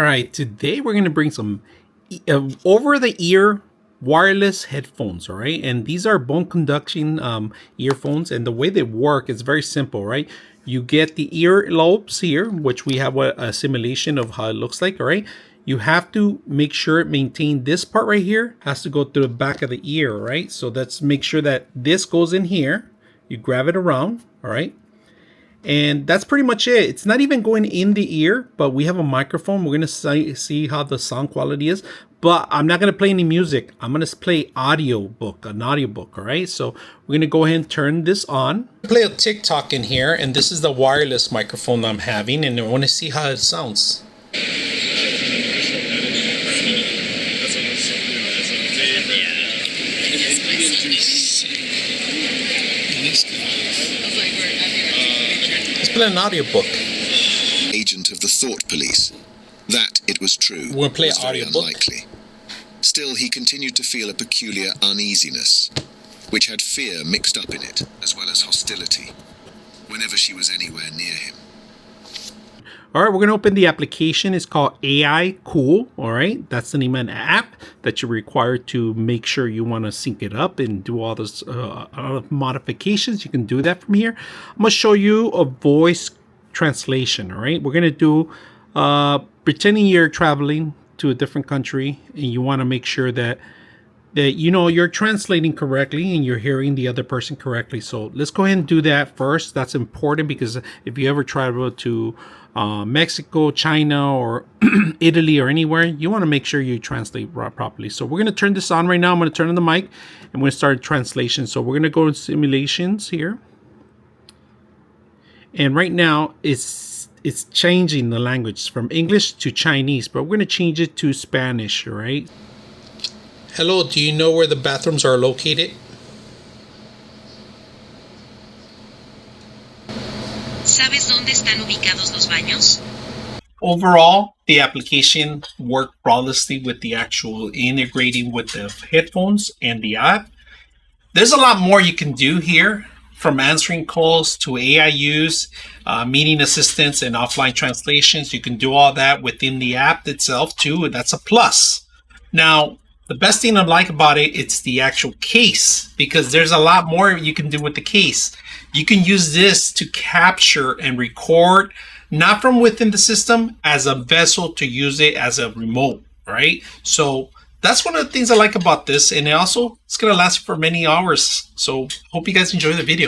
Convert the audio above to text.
right, today we're going to bring some over-the-ear wireless headphones, all right? And these are bone conduction earphones, and the way they work is very simple, right? You get the ear lobes here, which we have a simulation of how it looks like, all right? You have to make sure it maintain this part right here has to go through the back of the ear, right? So let's make sure that this goes in here. You grab it around, all right? And that's pretty much it. It's not even going in the ear, but we have a microphone. We're going to see how the sound quality is. But I'm not going to play any music. I'm going to play an audiobook, all right? So we're going to go ahead and turn this on. Play a TikTok in here, and this is the wireless microphone I'm having, and I want to see how it sounds. Let's play an audiobook. Agent of the thought police. That, it was true, We'll play was very audiobook. unlikely. Still, he continued to feel a peculiar uneasiness, which had fear mixed up in it, as well as hostility, whenever she was anywhere near him. All right, we're going to open the application. It's called AI Cool. All right, that's the name of an app that you're required to make sure you want to sync it up and do all those modifications. You can do that from here. I'm going to show you a voice translation. All right, we're going to do pretending you're traveling to a different country and you want to make sure that you know you're translating correctly and you're hearing the other person correctly. So let's go ahead and do that first. That's important because if you ever travel to Mexico, China, or Italy, or anywhere, you want to make sure you translate properly. So we're going to turn this on right now. I'm going to turn on the mic and we're going to start translation. So we're going to go to simulations here. And right now it's changing the language from English to Chinese, but we're going to change it to Spanish, all right? Hello, do you know where the bathrooms are located? ¿Sabes dónde están ubicados los baños? Overall, the application worked flawlessly with the actual integrating with the headphones and the app. There's a lot more you can do here, from answering calls to AI use, meeting assistance, and offline translations. You can do all that within the app itself too, and that's a plus. Now, the best thing I like about it, it's the actual case, because there's a lot more you can do with the case. You can use this to capture and record, not from within the system, as a vessel to use it as a remote, right? So that's one of the things I like about this. And also, it's going to last for many hours. So hope you guys enjoy the video.